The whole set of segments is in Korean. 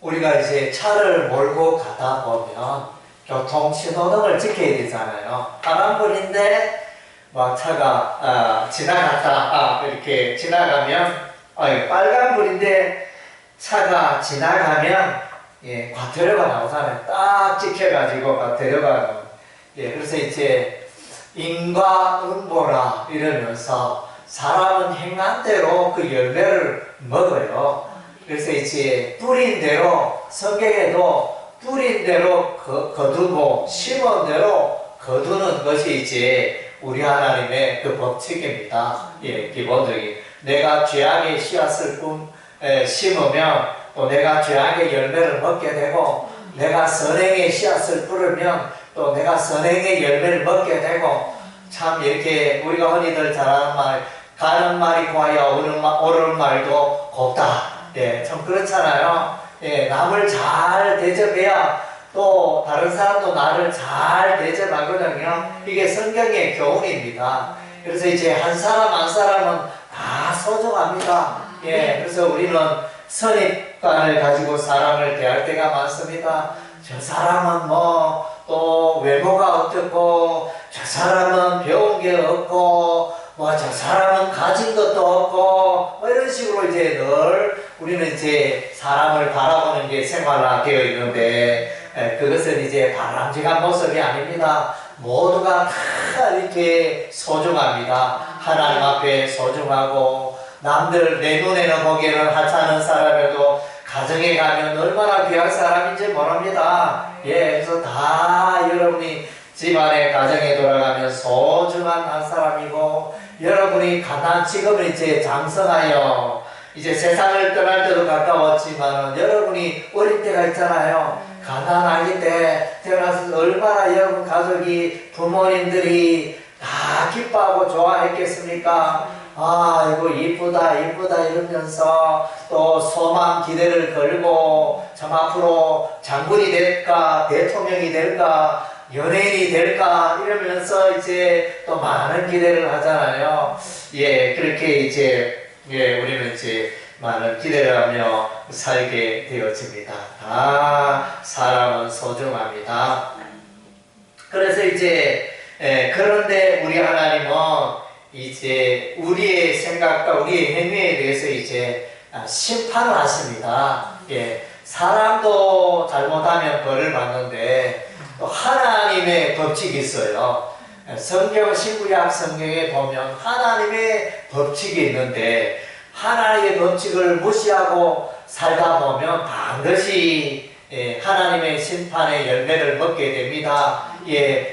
우리가 이제 차를 몰고 가다 보면 교통 신호등을 지켜야 되잖아요. 파란불인데 막 차가 지나갔다 이렇게 지나가면 빨간불인데 차가 지나가면 과태료가 나오잖아요. 딱 지켜가지고 과태료가 그래서 이제 인과응보라 이러면서 사람은 행한 대로 그 열매를 먹어요. 그래서 이제 뿌린 대로 성경에도 뿌린 대로 거두고 심은 대로 거두는 것이 이제 우리 하나님의 그 법칙입니다. 기본적인 내가 죄악의 씨앗을 심으면 또 내가 죄악의 열매를 먹게 되고 내가 선행의 씨앗을 뿌리면 또 내가 선행의 열매를 먹게 되고 참 이렇게 우리가 흔히들 잘하는 말 가는 말이 고와야 오는 말도 곱다. 참 그렇잖아요. 남을 잘 대접해야 또 다른 사람도 나를 잘 대접하거든요. 이게 성경의 교훈입니다. 그래서 이제 한 사람 한 사람은 다 소중합니다. 그래서 우리는 선입관을 가지고 사람을 대할 때가 많습니다. 저 사람은 또 외모가 어떻고 저 사람은 배운 게 없고 저 사람은 가진 것도 없고 이런 식으로 이제 늘 우리는 이제 사람을 바라보는 게 생활화되어 있는데 그것은 이제 바람직한 모습이 아닙니다. 모두가 다 이렇게 소중합니다. 하나님 앞에 소중하고 남들 내 눈에는 보기에는 하찮은 사람에도 가정에 가면 얼마나 귀한 사람인지 모릅니다. 그래서 다 여러분이 집안에 가정에 돌아가면 소중한 한 사람이고 여러분이 지금은 이제 장성하여 이제 세상을 떠날 때도 가까웠지만 여러분이 어릴 때가 있잖아요. 가난하기 때 태어나서 얼마나 여러분 가족이 부모님들이 다 기뻐하고 좋아했겠습니까? 이거 이쁘다 이러면서 또 소망 기대를 걸고 참 앞으로 장군이 될까 대통령이 될까 연예인이 될까 이러면서 이제 또 많은 기대를 하잖아요. 그렇게 이제 우리는 이제 많은 기대를 하며 살게 되어집니다. 사람은 소중합니다. 그래서 이제 그런데 우리 하나님은 이제 우리의 생각과 우리의 행위에 대해서 이제 심판을 하십니다. 사람도 잘못하면 벌을 받는데 또 하나님의 법칙이 있어요. 신구약 성경에 보면 하나님의 법칙이 있는데 하나님의 법칙을 무시하고 살다 보면 반드시 하나님의 심판의 열매를 먹게 됩니다.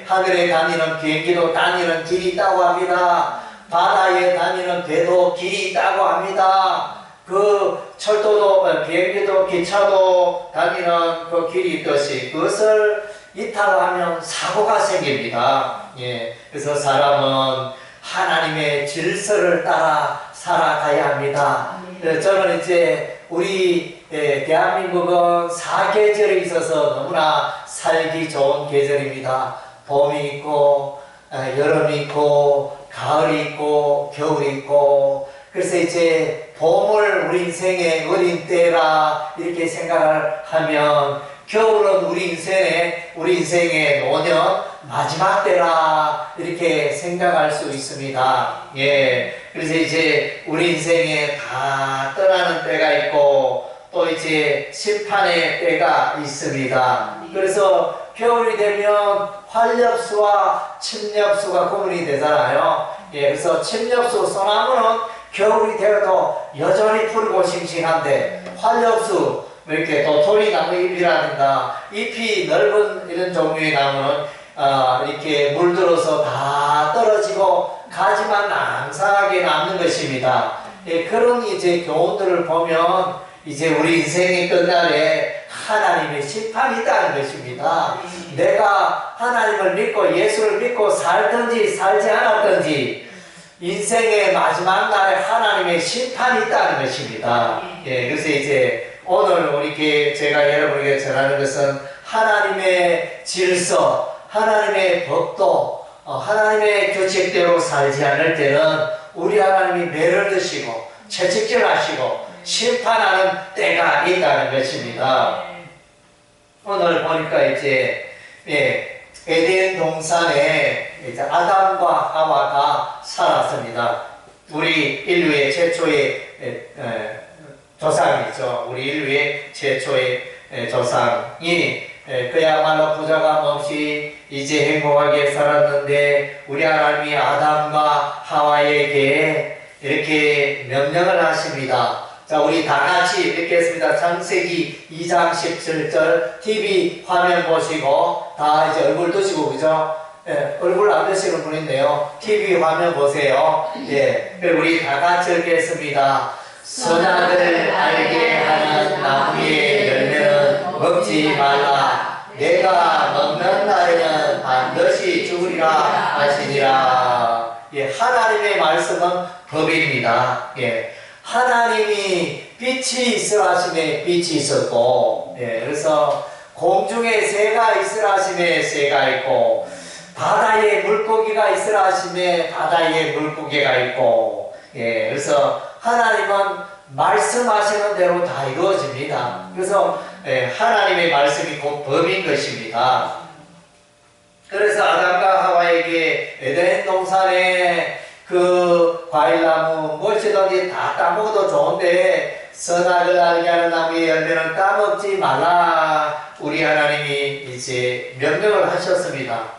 하늘에 다니는 비행기도 다니는 길이 있다고 합니다. 바다에 다니는 배도 길이 있다고 합니다. 그 철도도 비행기도 기차도 다니는 그 길이 있듯이 그것을 이탈하면 사고가 생깁니다. 그래서 사람은 하나님의 질서를 따라 살아가야 합니다. 저는 이제 우리 대한민국은 사계절이 있어서 너무나 살기 좋은 계절입니다. 봄이 있고 여름이 있고 가을이 있고 겨울이 있고 그래서 이제 봄을 우리 인생의 어린 때라 이렇게 생각을 하면 겨울은 우리 인생의 노년 마지막 때라 이렇게 생각할 수 있습니다. 그래서 이제 우리 인생에 다 떠나는 때가 있고 또 이제 심판의 때가 있습니다. 그래서 겨울이 되면 활엽수와 침엽수가 구분이 되잖아요. 그래서 침엽수 소나무는 겨울이 되어도 여전히 푸르고 싱싱한데 활엽수 이렇게 도토리나무 잎이라든가 잎이 넓은 이런 종류의 나무는 이렇게 물들어서 다 떨어지고 가지만 낭상하게 남는 것입니다. 그런 이제 교훈들을 보면 이제 우리 인생의 끝날에 하나님의 심판이 있다는 것입니다. 내가 하나님을 믿고 예수를 믿고 살든지 살지 않았든지 인생의 마지막 날에 하나님의 심판이 있다는 것입니다. 그래서 이제 오늘 제가 여러분에게 전하는 것은 하나님의 질서, 하나님의 법도, 하나님의 규칙대로 살지 않을 때는 우리 하나님이 매를 드시고 채찍질하시고 심판하는 때가 있다는 것입니다. 오늘 보니까 이제 에덴 동산에 이제 아담과 하와가 살았습니다. 우리 인류의 최초의 조상이죠. 우리 인류의 최초의 조상이 그야말로 부자감 없이 이제 행복하게 살았는데 우리 하나님이 아담과 하와에게 이렇게 명령을 하십니다. 자, 우리 다 같이 읽겠습니다. 창세기 2장 17절 TV 화면 보시고 다 이제 얼굴 드시고 그죠? 얼굴 안 드시는 분 있네요. TV 화면 보세요. 우리 다 같이 읽겠습니다. 선악을 알게 하는 나무의 열매는 먹지 말라. 내가 먹는 날에는 반드시 죽으리라 하시니라. 하나님의 말씀은 법입니다. 하나님이 빛이 있으라 하심에 빛이 있었고, 그래서 공중에 새가 있으라 하심에 새가 있고, 바다에 물고기가 있으라 하심에 바다에 물고기가 있고, 그래서 하나님은 말씀하시는 대로 다 이루어집니다. 그래서 하나님의 말씀이 곧 법인 것입니다. 그래서 아담과 하와에게 에덴 동산에 그 과일나무 무엇이든지 다 따먹어도 좋은데 선악을 알게 하는 나무의 열매는 따먹지 말라. 우리 하나님이 이제 명령을 하셨습니다.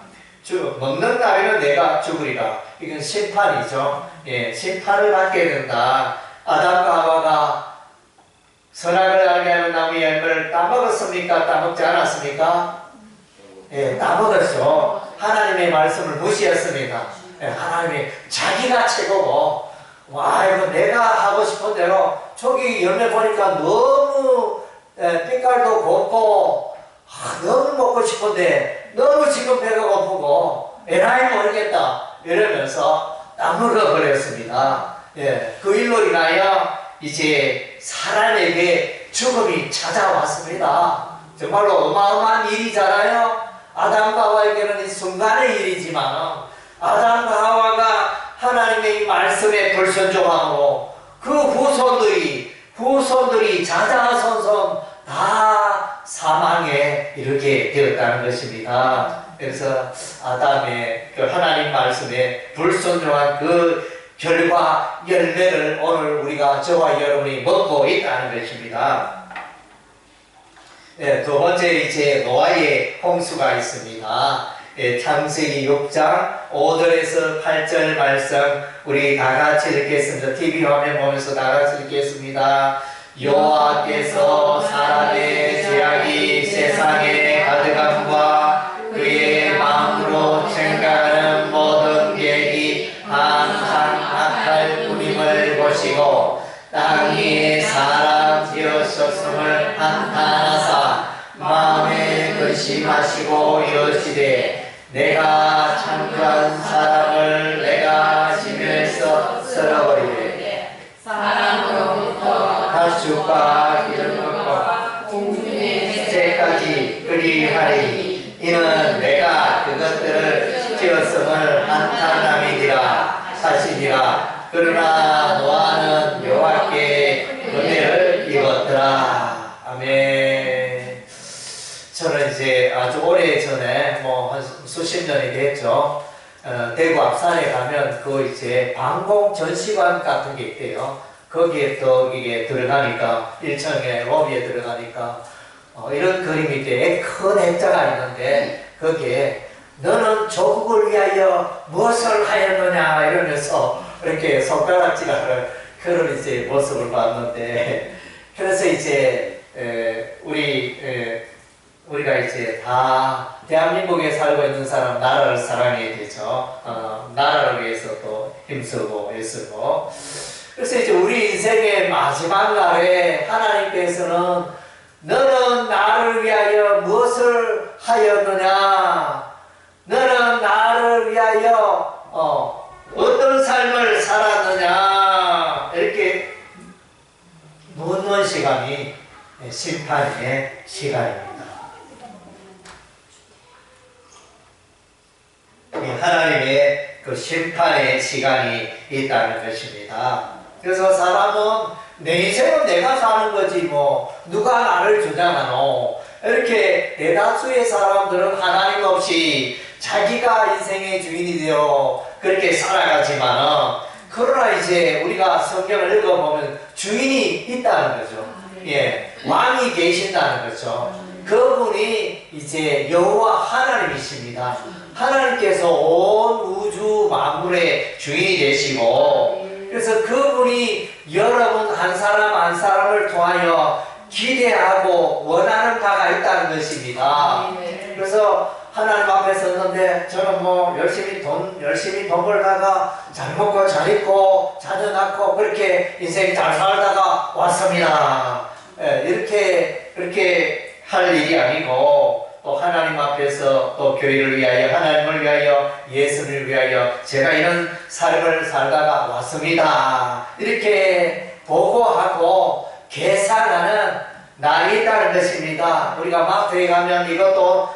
먹는 날에는 내가 죽으리라. 이건 심판이죠. 심판을 받게 된다. 아담과 하와가 선악을 알게 하는 나무의 열매를 따먹었습니까? 따먹지 않았습니까? 따먹었죠. 하나님의 말씀을 무시했습니다. 하나님이 자기가 최고고, 와, 이거 내가 하고 싶은 대로, 저기 열매 보니까 너무 빛깔도 곱고, 너무 먹고 싶은데, 너무 지금 배가 고프고, 에라이 모르겠다. 이러면서 따먹어버렸습니다. 그 일로 인하여 이제 사람에게 죽음이 찾아왔습니다. 정말로 어마어마한 일이잖아요. 아담과 하와에게는 이 순간의 일이지만, 아담과 하와가 하나님의 이 말씀에 불순종함으로 그 후손들이 자자손손 다 사망에 이르게 되었다는 것입니다. 그래서 아담의 그 하나님 말씀에 불순종한 그 결과 열매를 오늘 우리가 저와 여러분이 먹고 있다는 것입니다. 두 번째 이제 노아의 홍수가 있습니다. 창세기 6장 5절에서 8절 말씀 우리 다 같이 읽겠습니다. TV 화면 보면서 다 같이 읽겠습니다. 여호와께서 사람의 죄악이 세상에 가득함과 그의 마음으로 생각하는 모든 계획이 항상 악할 뿐임을 보시고 땅 위에 사람 지으셨음을 한탄하사 마음에 근심하시고 이르시되 내가 창조한 사람을 내가 심해서 썰어버리되 사람으로부터 가축과 기름과 공중의 새까지 그리하리니 이는 내가 그것들을 지었음을 한탄함이니라 하시니라. 그러나 노아는 여호와께 은혜를 입었더라. 아멘. 저는 이제 아주 오래 전에 한 수십 년이 됐죠. 대구 앞산에 가면 그 이제 방공 전시관 같은 게 있대요. 거기에 또 이게 들어가니까 1층에 로비에 들어가니까 이런 그림이 있대. 큰 액자가 있는데 거기에 너는 조국을 위하여 무엇을 하였느냐 이러면서 이렇게 손가락질하는 그런 이제 모습을 봤는데 그래서 이제 우리가 이제 다 대한민국에 살고 있는 사람 나라를 사랑해야 되죠. 나라를 위해서 또 힘쓰고 애쓰고. 그래서 이제 우리 인생의 마지막 날에 하나님께서는 너는 나를 위하여 무엇을 하였느냐? 너는 나를 위하여 어떤 삶을 살았느냐? 이렇게 묻는 시간이 심판의 시간입니다. 하나님의 그 심판의 시간이 있다는 것입니다. 그래서 사람은 내 인생은 내가 사는 거지 뭐 누가 나를 주장하노. 이렇게 대다수의 사람들은 하나님 없이 자기가 인생의 주인이 되어 그렇게 살아가지만은, 그러나 이제 우리가 성경을 읽어보면 주인이 있다는 거죠. 예, 왕이 계신다는 거죠. 그분이 이제 여호와 하나님이십니다. 하나님께서 온 우주 만물의 주인이 되시고, 그래서 그분이 여러분 한 사람 한 사람을 통하여 기대하고 원하는 바가 있다는 것입니다. 그래서 하나님 앞에 섰는데 저는 뭐 열심히 돈 벌다가 잘 먹고 잘 입고 자녀 낳고 그렇게 인생 잘 살다가 왔습니다. 예, 그렇게 할 일이 아니고, 또 하나님 앞에서 또 교회를 위하여, 하나님을 위하여, 예수를 위하여 제가 이런 삶을 살다가 왔습니다. 이렇게 보고하고 계산하는 날이 있다는 것입니다. 우리가 마트에 가면 이것도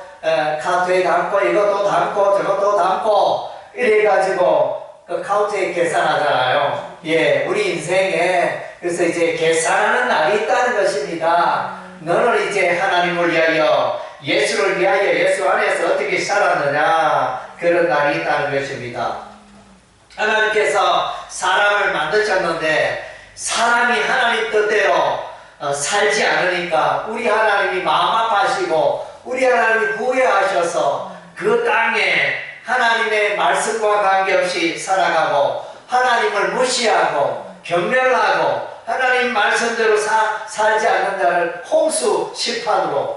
카트에 담고 이것도 담고 저것도 담고 이래가지고 그 카운트에 계산하잖아요. 예, 우리 인생에 그래서 이제 계산하는 날이 있다는 것입니다. 너는 이제 하나님을 위하여, 예수를 위하여, 예수 안에서 어떻게 살았느냐, 그런 날이 있다는 것입니다. 하나님께서 사람을 만드셨는데 사람이 하나님 뜻대로 살지 않으니까 우리 하나님이 마음 아파하시고 우리 하나님이 구애하셔서 그 땅에 하나님의 말씀과 관계없이 살아가고 하나님을 무시하고 경멸하고 하나님 말씀대로 살지 않는 자를 홍수 심판으로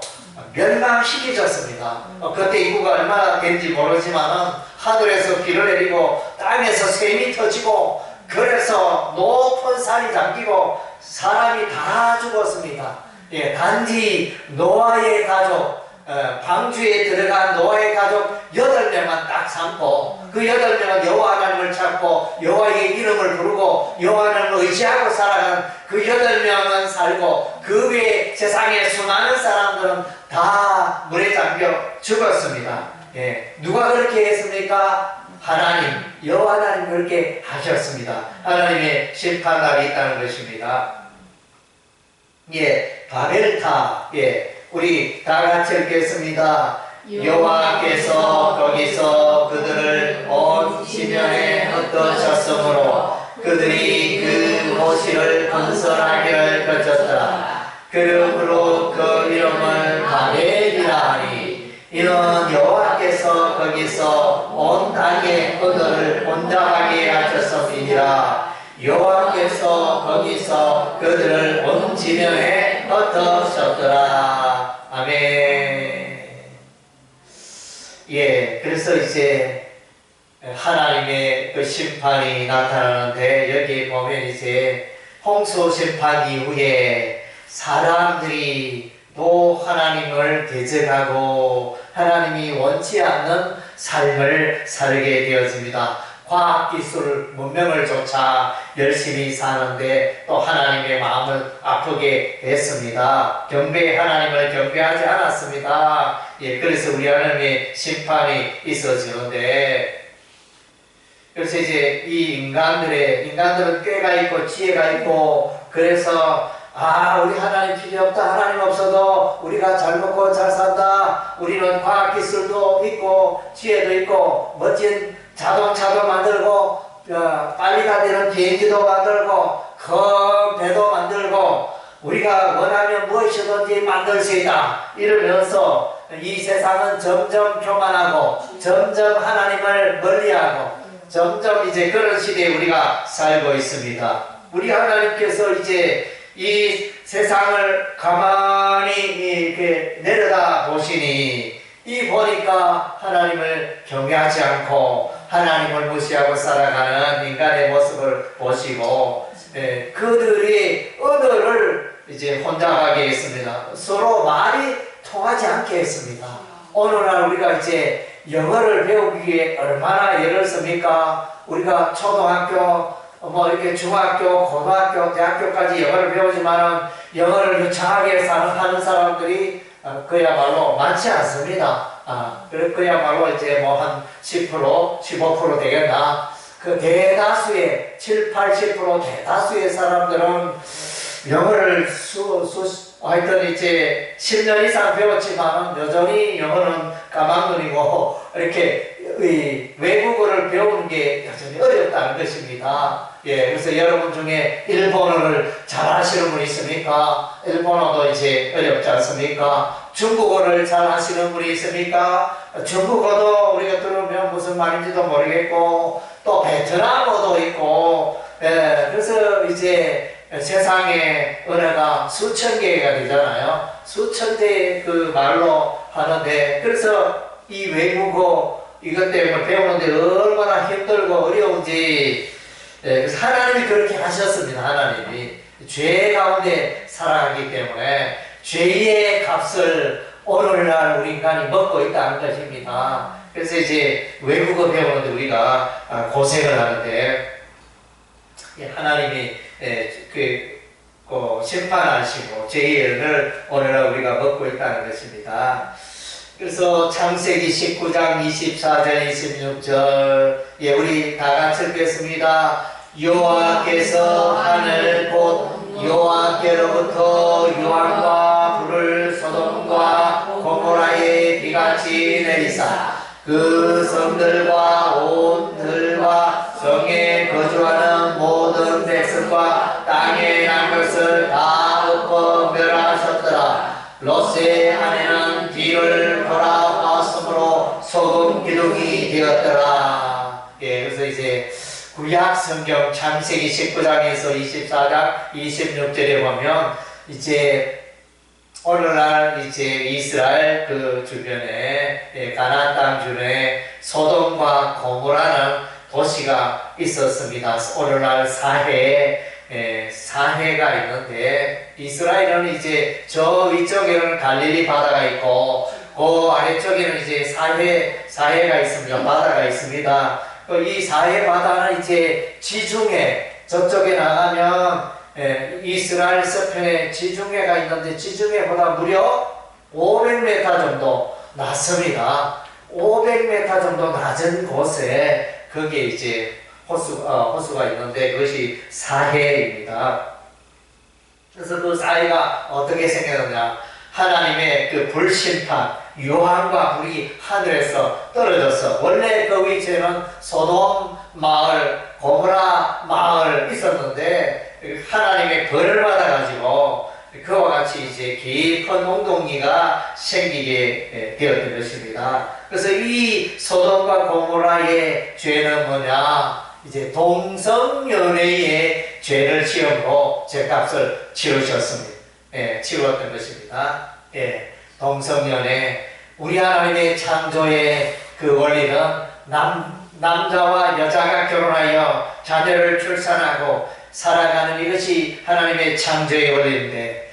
멸망시키셨습니다. 그때 인구가 얼마나 된지 모르지만 하늘에서 비를 내리고 땅에서 샘이 터지고 그래서 높은 산이 잠기고 사람이 다 죽었습니다. 예, 단지 노아의 가족, 방주에 들어간 노아의 가족 8명만 딱 삼고 그 8명은 여호와 하나님을 찾고 여호와의 이름을 부르고 여호와 하나님을 의지하고 살아가는 그 8명은 살고, 그 외에 세상에 수많은 사람들은 다 물에 잠겨 죽었습니다. 예, 누가 그렇게 했습니까? 하나님, 여호와 하나님 그렇게 하셨습니다. 하나님의 심판날이 있다는 것입니다. 예, 바벨탑. 예, 우리 다 같이 읽겠습니다. 여호와께서 거기서 그들을 온 지면에 흩어졌으므로 그들이 그 도시를 건설하기를 거쳤더라. 그러므로 그 이름을 바벨이라 하니, 이는 여호와께서 거기서 온 땅에 그들을 온전하게 하셨음이니라. 여호와께서 거기서 그들을 온 지면에 흩으셨더라. 아멘. 예, 그래서 이제 하나님의 그 심판이 나타나는데, 여기 보면 이제 홍수 심판 이후에 사람들이 또 하나님을 대적하고 하나님이 원치 않는 삶을 살게 되었습니다. 과학기술 문명을 쫓아 열심히 사는데 또 하나님의 마음을 아프게 했습니다. 하나님을 경배하지 않았습니다. 예, 그래서 우리 하나님의 심판이 있어지는데, 그래서 이제 이 인간들은 꾀가 있고 지혜가 있고, 그래서 우리 하나님 필요 없다. 하나님 없어도 우리가 잘 먹고 잘 산다. 우리는 과학기술도 있고 지혜도 있고 멋진 자동차도 만들고 빨리 가는 비행기도 만들고 큰 배도 만들고 우리가 원하면 무엇이든지 만들 수 있다. 이러면서 이 세상은 점점 교만하고 점점 하나님을 멀리하고 점점 이제 그런 시대에 우리가 살고 있습니다. 우리 하나님께서 이제 이 세상을 가만히 이렇게 내려다 보시니, 이 보니까 하나님을 경외하지 않고 하나님을 무시하고 살아가는 인간의 모습을 보시고, 그들이 언어를 이제 혼잡하게 했습니다. 서로 말이 통하지 않게 했습니다. 오늘날 우리가 이제 영어를 배우기 위해 얼마나 애를 씁니까? 우리가 초등학교 이렇게 중학교, 고등학교, 대학교까지 영어를 배우지만은 영어를 유창하게 하는 사람들이 그야말로 많지 않습니다. 그야말로 이제 뭐 한 10%, 15% 되겠나? 그 대다수의 7, 80% 대다수의 사람들은 영어를 하여튼 이제 10년 이상 배웠지만 여전히 영어는 까막눈이고 이렇게 외국어를 배우는 게 여전히 어렵다는 것입니다. 예, 그래서 여러분 중에 일본어를 잘하시는 분 있습니까? 일본어도 이제 어렵지 않습니까? 중국어를 잘하시는 분이 있습니까? 중국어도 우리가 들으면 무슨 말인지도 모르겠고 또 베트남어도 있고, 예, 그래서 이제 세상에 언어가 수천 개가 되잖아요. 수천 개 그 말로 하는데, 그래서 이 외국어 이것 때문에 배우는데 얼마나 힘들고 어려운지, 예, 그래서 하나님이 그렇게 하셨습니다. 하나님이 죄 가운데 살아가기 때문에 죄의 값을 오늘날 우리 인간이 먹고 있다는 것입니다. 그래서 이제 외국어 배우는데 우리가 고생을 하는데, 하나님이 심판하시고 죄의 은을 오늘날 우리가 먹고 있다는 것입니다. 그래서 창세기 19장 24절 26절, 예, 우리 다 같이 읽겠습니다. 여호와께서 하늘 곧 여호와께로부터 유황과 불을 소돔과 고모라에 비같이 내리사 그 성들과 온 들과 성에 거주하는 모든 백성과 땅에 난 것을 다 엎어 멸하셨더라. 롯의 아내는 뒤를 돌아왔으므로 소금 기둥이 되었더라. 예, 그래서 이제 구약 성경 창세기 19장에서 24장 26절에 보면 이제 오늘날 이제 이스라엘 그 주변에, 가나안 땅 주변에 소돔과 고모라는 도시가 있었습니다. 오늘날 사해가 있는데, 이스라엘은 이제 저 위쪽에는 갈릴리 바다가 있고 그 아래쪽에는 이제 사해가 있습니다. 바다가 있습니다. 이 사해 바다는 이제 지중해, 저쪽에 나가면 이스라엘 서편에 지중해가 있는데 지중해보다 무려 500m 정도 낮습니다. 500m 정도 낮은 곳에 거기에 이제 호수가 있는데 그것이 사해입니다. 그래서 그 사해가 어떻게 생겼느냐, 하나님의 그 불심판, 유황과 불이 하늘에서 떨어져서, 원래 그 위치에는 소돔 마을, 고모라 마을 있었는데 하나님의 벌을 받아가지고 그와 같이 이제 깊은 웅덩이가 생기게 되었던 것입니다. 그래서 이 소돔과 고모라의 죄는 뭐냐, 이제 동성연애의 죄를 지음으로 죄값을 치르셨습니다. 예, 치루었던 것입니다. 예, 동성연애. 우리 하나님의 창조의 그 원리는 남자와 여자가 결혼하여 자녀를 출산하고 살아가는 이것이 하나님의 창조의 원리인데,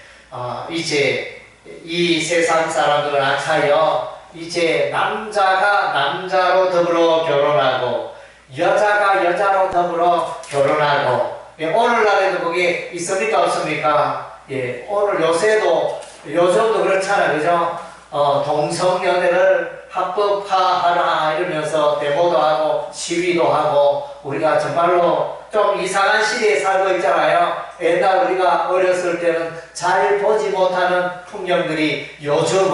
이제 이 세상 사람들은 악하여 이제 남자가 남자로 더불어 결혼하고 여자가 여자로 더불어 결혼하고, 예, 오늘날에도 그게 있습니까 없습니까? 예, 오늘 요즘도 그렇잖아요, 그죠? 동성연애를 합법화하라 이러면서 데모도 하고 시위도 하고, 우리가 정말로 좀 이상한 시대에 살고 있잖아요. 옛날 우리가 어렸을 때는 잘 보지 못하는 풍경들이 요즘은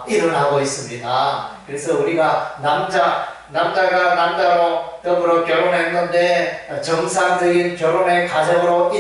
일어나고 있습니다. 그래서 우리가 남자가 남자로 더불어 결혼했는데 정상적인 결혼의 가정으로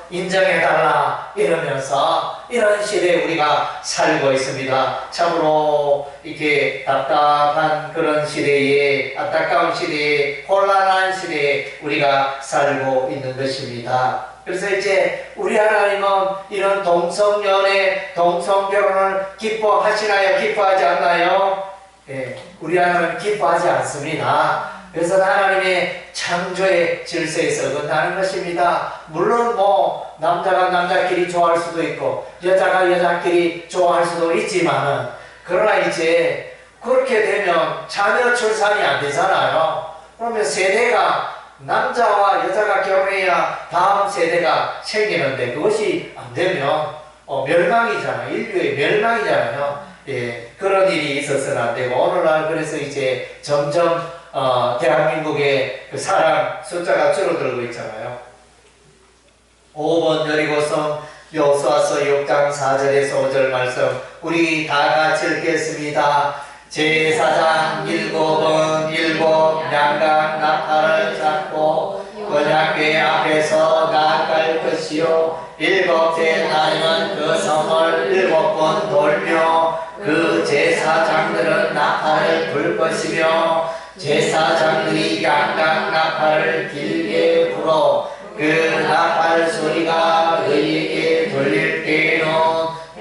인정해달라 이러면서 이런 시대에 우리가 살고 있습니다. 참으로 이렇게 답답한 그런 시대에, 안타까운 시대에, 혼란한 시대에 우리가 살고 있는 것입니다. 그래서 이제 우리 하나님은 이런 동성연애, 동성결혼을 기뻐하시나요? 기뻐하지 않나요? 예, 우리 하나님은 기뻐하지 않습니다. 그래서 하나님의 창조의 질서에서 어긋나는 것입니다. 물론 뭐 남자가 남자끼리 좋아할 수도 있고 여자가 여자끼리 좋아할 수도 있지만은, 그러나 이제 그렇게 되면 자녀 출산이 안 되잖아요. 그러면 세대가, 남자와 여자가 결혼해야 다음 세대가 생기는데 그것이 안 되면 멸망이잖아요. 인류의 멸망이잖아요. 예, 그런 일이 있어서는 안 되고, 오늘날 그래서 이제 점점 대한민국의 그 사람 숫자가 줄어들고 있잖아요. 5번 여리고성 여호수아서 6장 4절에서 5절 말씀 우리 다 같이 읽겠습니다. 제사장 7은 7 양각 나팔을 잡고 언약궤 앞에서 나아갈 것이요 7째 날에는 그 성을 7번 돌며 그 제사장들은 나팔을 불 것이며 제사장들이 양각 나팔을 길게 불어 그 나팔 소리가 너희에게 들릴 때에는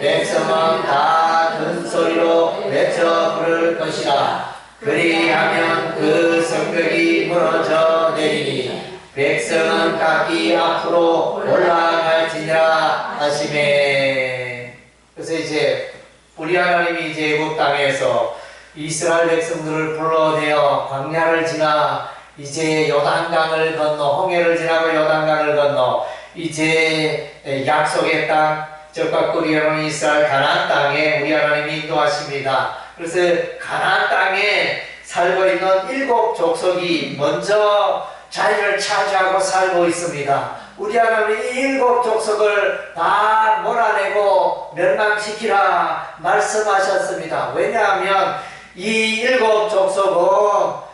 백성은 다 큰 소리로 외쳐 부를 것이라. 그리하면 그 성벽이 무너져 내리니 백성은 각기 앞으로 올라갈지니라 하시매. 그래서 이제 우리 하나님이 이제 애굽 땅에서 이스라엘 백성들을 불러내어 광야를 지나 이제 요단강을 건너 홍해를 지나고 요단강을 건너 이제 약속의 땅 적과 꿀이 흐르는 이스라엘 가나안 땅에 우리 하나님이 인도하십니다. 그래서 가나안 땅에 살고 있는 7 족속이 먼저 자리를 차지하고 살고 있습니다. 우리 하나님이 이 7 족속을 다 몰아내고 멸망시키라 말씀하셨습니다. 왜냐하면 이 7 족속은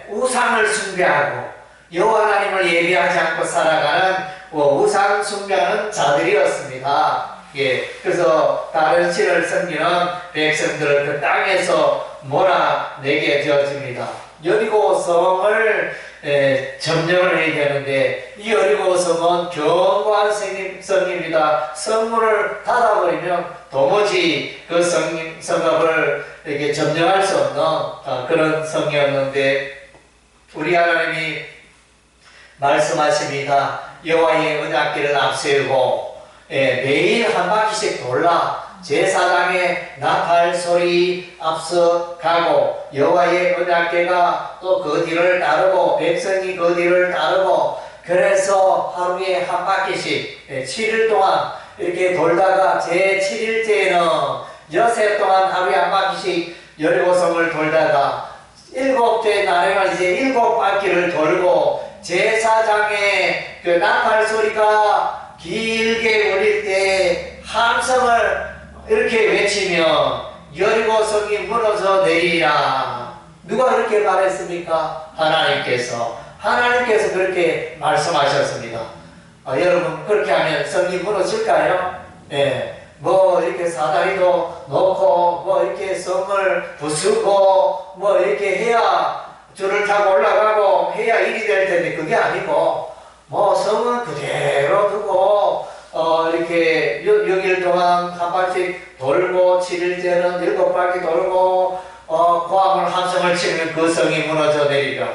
우상을 숭배하고 여호와 하나님을 예배하지 않고 살아가는 우상 숭배하는 자들이었습니다. 예, 그래서 다른 신을 섬기는 백성들을 그 땅에서 몰아내게 되어집니다. 여리고 성을 점령을 해야 되는데 이 여리고 성은 견고한 성입니다. 성문을 닫아버리면 도무지 그 성읍을 이렇게 점령할 수 없는 그런 성이었는데 우리 하나님이 말씀하십니다. 여호와의 언약궤를 앞세우고 매일 한 바퀴씩 돌라 제사장의 나팔 소리 앞서 가고 여호와의 언약궤가 또 그 뒤를 따르고 백성이 그 뒤를 따르고 그래서 하루에 한 바퀴씩 7일 동안 이렇게 돌다가 제 7일째에는 여세 동안 하루에 한 바퀴씩 여리고성을 돌다가 7째 날에는 이제 7바퀴를 돌고 제사장의 그 나팔 소리가 길게 울릴 때 함성을 이렇게 외치면 여리고성이 무너져 내리라. 누가 그렇게 말했습니까? 하나님께서 그렇게 말씀하셨습니다. 여러분 그렇게 하면 성이 무너질까요? 뭐 이렇게 사다리도 놓고 뭐 이렇게 성을 부수고 뭐 이렇게 해야 줄을 타고 올라가고 해야 일이 될 텐데 그게 아니고 뭐 성은 그대로 두고 이렇게 6일 동안 한 바퀴 돌고 7일째는 7바퀴 돌고 고함을 함성을 치면 그 성이 무너져 내리라.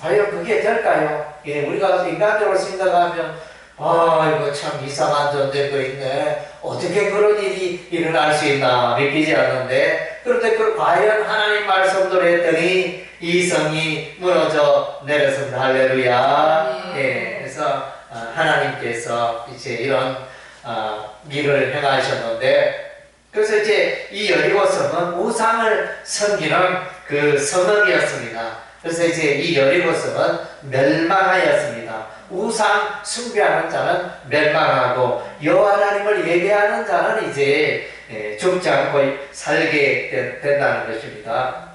과연 그게 될까요? 예, 우리가 인간적으로 생각하면 이거 참 이상한 존재도 있네. 어떻게 그런 일이 일어날 수 있나 믿기지 않는데 그런데 과연 하나님 말씀대로 했더니 이 성이 무너져 내렸습니다. 할렐루야. 예, 그래서 하나님께서 이제 이런 일을 행하셨는데 그래서 이제 이 여리고 성은 우상을 섬기는 그 성읍이었습니다. 그래서 이제 이 여리고 성은 멸망하였습니다. 우상 숭배하는 자는 멸망하고 여호와 하나님을 예배하는 자는 이제 죽지 않고 살게 된다는 것입니다.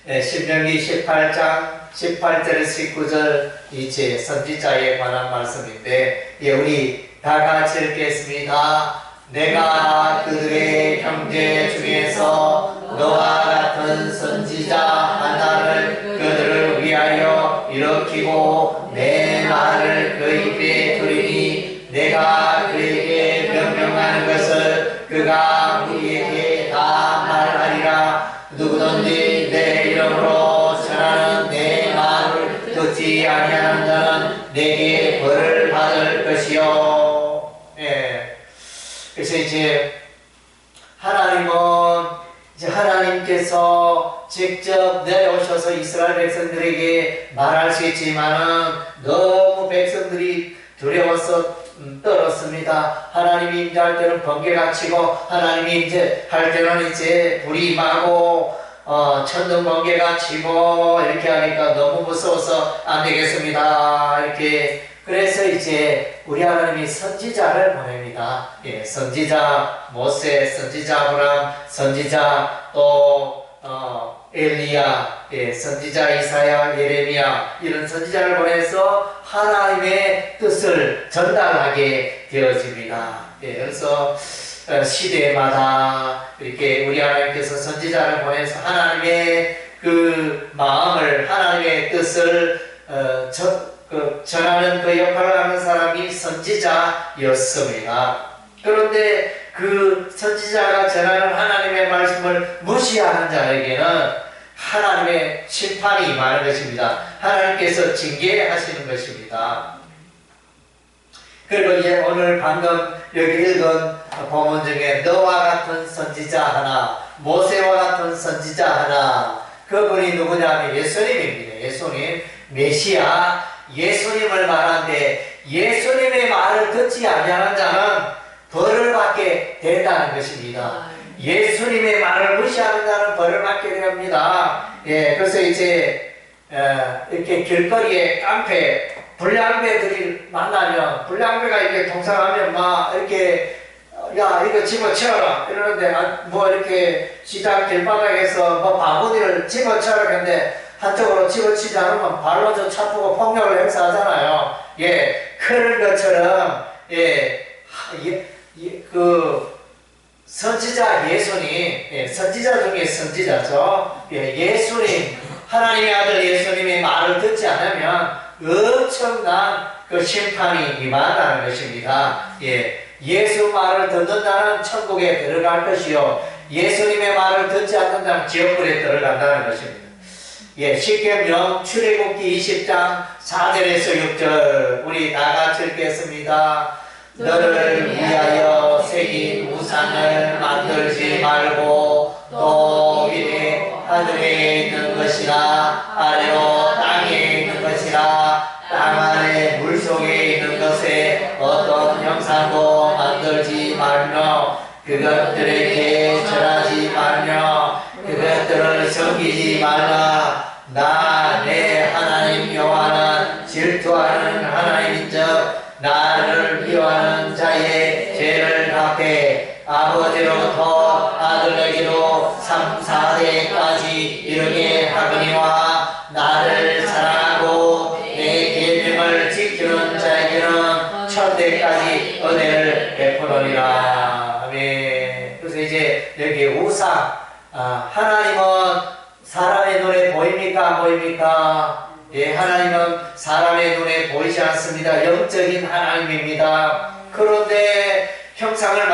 신명기 18장 18절 19절 이제 선지자에 관한 말씀인데 우리 다 같이 읽겠습니다. 내가 그들의 형제 중에서 너와 같은 선지자 하나를 그들을 위하여 일으키고 내 말을 그 입에 두리니 내가 그에게 명령하는 것을 그가 우리에게 다 말하리라. 누구든지 내 이름으로 전하는 내 말을 듣지 아니하는 자는 내게 벌을 받을 것이요. 그래서 이제 하나님께서 직접 내려오셔서 이스라엘 백성들에게 말할 수 있지만은 너무 백성들이 두려워서 떨었습니다. 하나님이 임재할 때는 번개가 치고 하나님이 임재할 때는 이제 불이 임하고 천둥 번개가 치고 이렇게 하니까 너무 무서워서 안 되겠습니다. 이렇게 그래서 이제 우리 하나님이 선지자를 보냅니다. 예, 선지자 모세, 선지자 아브람, 선지자 또 엘리야, 예, 선지자 이사야, 예레미야 이런 선지자를 보내서 하나님의 뜻을 전달하게 되어집니다. 예, 그래서 시대마다 이렇게 우리 하나님께서 선지자를 보내서 하나님의 그 마음을, 하나님의 뜻을 전하는 그 역할을 하는 사람이 선지자였습니다. 그런데 그 선지자가 전하는 하나님의 말씀을 무시하는 자에게는 하나님의 심판이 임하는 것입니다. 하나님께서 징계하시는 것입니다. 그리고 이제 오늘 방금 여기 읽은 본문 중에 너와 같은 선지자 하나, 모세와 같은 선지자 하나, 그분이 누구냐면 예수님입니다. 예수님, 메시아, 예수님을 말하는데 예수님의 말을 듣지 아니하는 자는 벌을 받게 된다는 것입니다. 예수님의 말을 무시하는 자는 벌을 받게 됩니다. 예, 그래서 이제 이렇게 길거리에 깡패, 불량배들이 만나면 불량배가 이렇게 동상하면 막 이렇게 야 이거 집어치워라 이러는데 뭐 이렇게 시장 길바닥에서 뭐 바구니를 집어치워라 했는데 한쪽으로 집어치지 않으면 발로 좀 차프고 폭력을 행사하잖아요. 예, 그런 것처럼 그 선지자 예수님, 예, 선지자 중에 선지자죠. 예, 예수님, 하나님의 아들 예수님의 말을 듣지 않으면 엄청난 그 심판이 임한다는 것입니다. 예, 예수 말을 듣는 자는 천국에 들어갈 것이요, 예수님의 말을 듣지 않는 자는 지옥불에 들어간다는 것입니다. 예, 십계명 출애굽기 20장 4절에서 6절 우리 다 같이 읽겠습니다. 너를 위하여 새긴 우상을 만들지 말고 또 위에 하늘에 있는 것이나 아래로 땅에 있는 것이나 땅 아래 물속에 있는 것에 어떤 형상도 만들지 말며 그것들에게 절하지 말며 그것들을 섬기지 말라. 나 내 하나님 여호와는 질투하는 하나님인즉 나를 미워하는 자의 죄를 갚게 아버지로부터 아들에게로 3, 4대까지 이르게 하거니와 나를 사랑하고 내 계명을 지키는 자에게는 천대까지 은혜를 베푸노니라. 아멘. 그래서 이제 여기 우상, 하나님은 사람의 눈에 보입니까? 안 보입니까? 예, 하나님은 사람의 눈에 보이지 않습니다. 영적인 하나님입니다. 그런데 형상을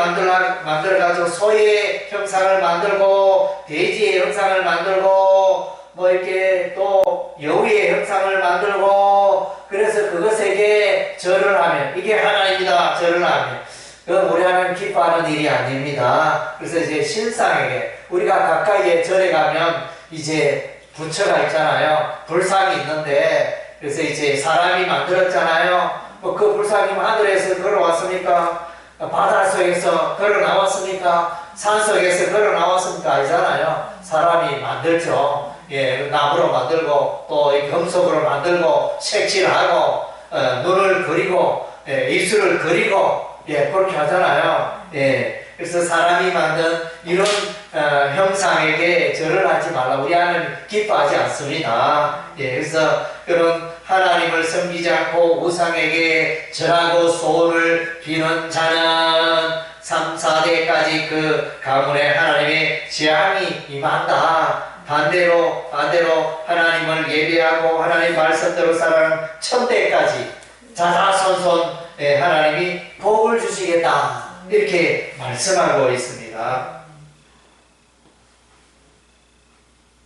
만들어가지고 소의 형상을 만들고 돼지의 형상을 만들고 뭐 이렇게 또 여우의 형상을 만들고 그래서 그것에게 절을 하면 이게 하나님이다 절을 하면 그건 우리 하나님 기뻐하는 일이 아닙니다. 그래서 이제 신상에게 우리가 가까이에 절에 가면 이제 부처가 있잖아요. 불상이 있는데 그래서 이제 사람이 만들었잖아요. 뭐 그 불상이 하늘에서 걸어왔습니까? 바다 속에서 걸어 나왔습니까? 산 속에서 걸어 나왔습니까? 아니잖아요. 사람이 만들죠. 예, 나무로 만들고 또 금속으로 만들고 색칠하고 눈을 그리고 입술을 그리고 예, 그렇게 하잖아요. 예, 그래서 사람이 만든 이런 형상에게 절을 하지 말라. 우리 하나님 기뻐하지 않습니다. 예, 그래서 그런 하나님을 섬기지 않고 우상에게 절하고 소원을 비는 자는 3, 4대까지 그 가문에 하나님의 재앙이 임한다. 반대로 하나님을 예배하고 하나님 말씀대로 살아가는 천대까지 자자손손 하나님이 복을 주시겠다. 이렇게 말씀하고 있습니다.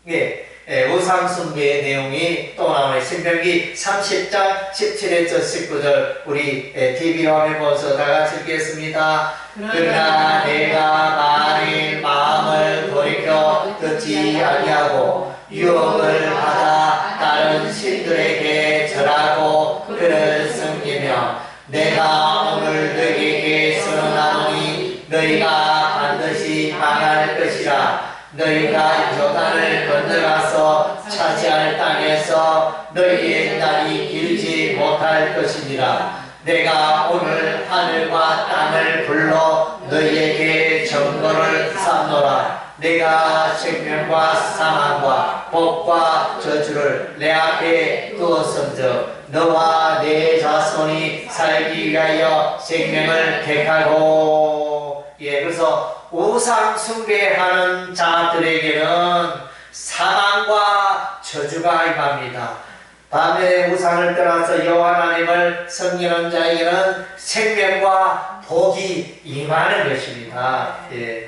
예, 우상 숭배의 내용이 또 나오네. 신명기 30장 17절에서 19절 우리 TV 화면 보면서 다 같이 읽겠습니다. 그러나 내가 만일 마음을 돌이켜 듣지 아니하고 유혹을 받아 다른 신들에게 절하고 그를 섬기며 내가 오늘 너희에게 선언하노니 너희가 반드시 망할 것이라. 너희가 요단을 건너가서 차지할 땅에서 너희의 날이 길지 못할 것이니라. 내가 오늘 하늘과 땅을 불러 너희에게 증거를 삼노라. 내가 생명과 사망과 복과 저주를 내 앞에 두었은즉 너와 내 자손이 살기 위하여 생명을 택하고. 그래서 우상 숭배하는 자들에게는 사망과 저주가 임합니다. 밤에 우상을 떠나서 여호와 하나님을 섬기는 자에게는 생명과 복이 임하는 것입니다.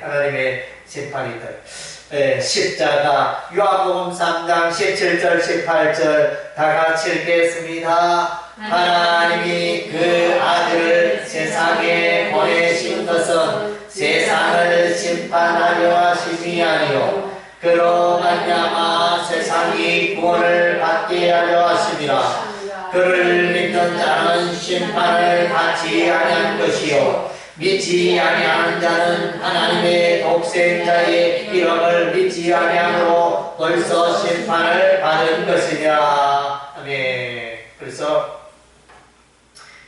하나님의 심판이들. 십자가. 요한복음 3장 17절 18절 다 같이 읽겠습니다. 하나님이 그 아들을 세상에 보내신 것은 세상을 심판하려 하심이 아니요 그로 말미암아 세상이 구원을 받게 하려 하심이라. 그를 믿는 자는 심판을 받지 아니한 것이요 믿지 아니하는 자는 하나님의 독생자의 이름을 믿지 아니함으로 벌써 심판을 받은 것이니라. 아멘. 그래서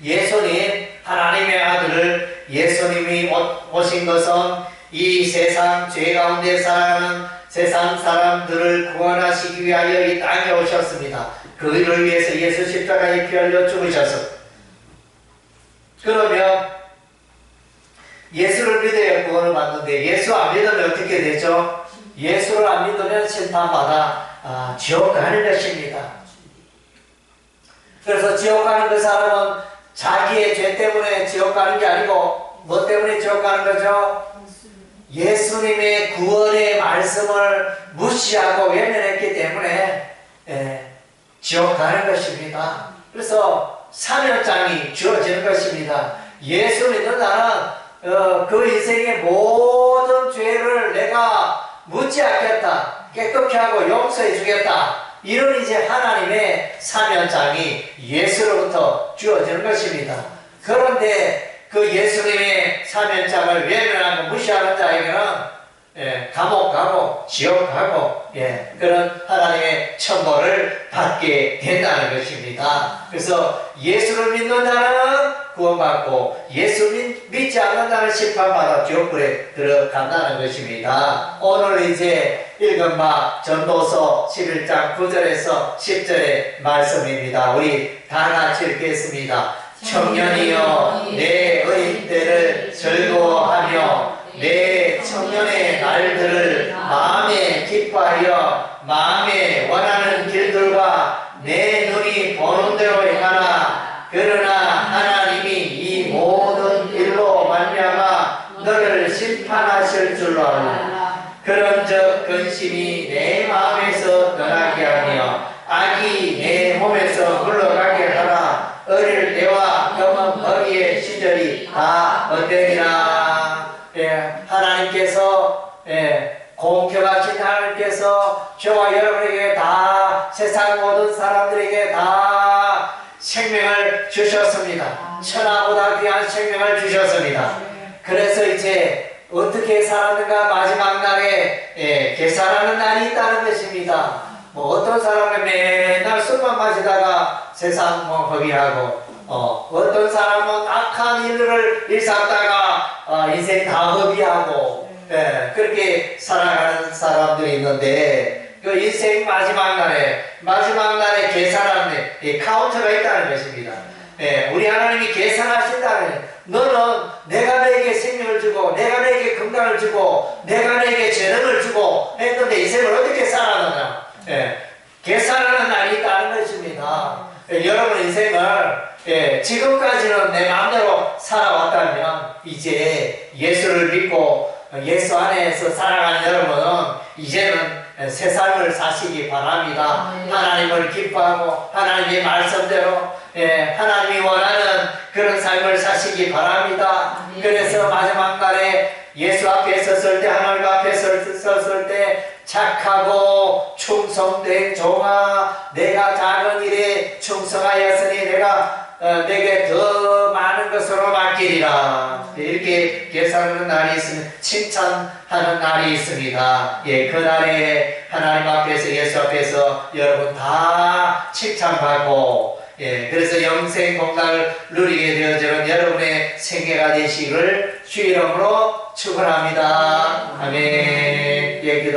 예수님, 하나님의 아들을 예수님이 오신 것은 이 세상 죄 가운데 사는 세상 사람들을 구원하시기 위하여 이 땅에 오셨습니다. 그 일을 위해서 예수 십자가에 피 흘려 죽으셔서. 그러면 예수를 믿어야 구원을 받는데 예수 안 믿으면 어떻게 되죠? 예수를 안 믿으면 심판받아 지옥 가는 것입니다. 그래서 지옥 가는 그 사람은 자기의 죄 때문에 지옥 가는 게 아니고 뭐 때문에 지옥 가는 거죠? 예수님의 구원의 말씀을 무시하고 외면했기 때문에 지옥 가는 것입니다. 그래서 사면장이 주어지는 것입니다. 예수 믿는 자는 그 인생의 모든 죄를 내가 묻지 않겠다, 깨끗이 하고 용서해 주겠다, 이런 이제 하나님의 사면장이 예수로부터 주어지는 것입니다. 그런데 그 예수님의 사면장을 외면하고 무시하는 자에게는 감옥 가고 지옥 가고 그런 하나님의 천벌을 받게 된다는 것입니다. 그래서 예수를 믿는 자는 구원받고 예수 믿지 않는 자는 심판받아 지옥불에 들어간다는 것입니다. 오늘 이제 읽은 바 전도서 11장 9절에서 10절의 말씀입니다. 우리 다 같이 읽겠습니다. 청년이여 내 어린 때를 즐거워하며 내 청년의 날들을 마음에 기뻐하여 마음에 원하는 길들과 내 눈이 보는 대로 행하라. 그러나 하나님이 이 모든 일로 말미암아 너를 심판하실 줄로 알라. 그런즉 근심이 내 마음에서 떠나게 하며 악이 내 몸에서 물러가게 하라. 어릴 때와 검은 머리의 시절이 다 어때니라. 하나님께서 공평하신 하나님께서 저와 여러분에게 다 세상 모든 사람들에게 다 생명을 주셨습니다. 천하보다 귀한 생명을 주셨습니다. 그래서 이제 어떻게 살았는가 마지막 날에 계산하는 날이 있다는 것입니다. 뭐 어떤 사람은 맨날 술만 마시다가 세상 허비하고 어떤 사람은 악한 일들을 일삼다가 인생 다 허비하고 그렇게 살아가는 사람들이 있는데 그 인생 마지막 날에 계산하는 카운터가 있다는 것입니다. 우리 하나님이 계산하신다는, 너는 내가 너에게 생명을 주고 내가 너에게 건강을 주고 내가 너에게 재능을 주고 했는데 인생을 어떻게 살아가느냐, 계산하는 날이 있다는 것입니다. 여러분 인생을 지금까지는 내 마음대로 살아왔다면 이제 예수를 믿고 예수 안에서 살아가는 여러분은 이제는 새 삶을 사시기 바랍니다. 하나님을 기뻐하고 하나님의 말씀대로 하나님이 원하는 그런 삶을 사시기 바랍니다. 그래서 마지막 날에 예수 앞에 섰을 때, 하나님 앞에 섰을 때 착하고 충성된 종아, 내가 작은 일에 충성하였으니 내가 내게 더 많은 것으로 맡기리라. 이렇게 계산하는 날이 있으면 칭찬하는 날이 있습니다. 그 날에 하나님 앞에서 예수 앞에서 여러분 다 칭찬받고 예, 그래서 영생 건강을 누리게 되어지는 여러분의 생애가 되시기를 주 이름으로 축원합니다. 아멘. 예, 기도.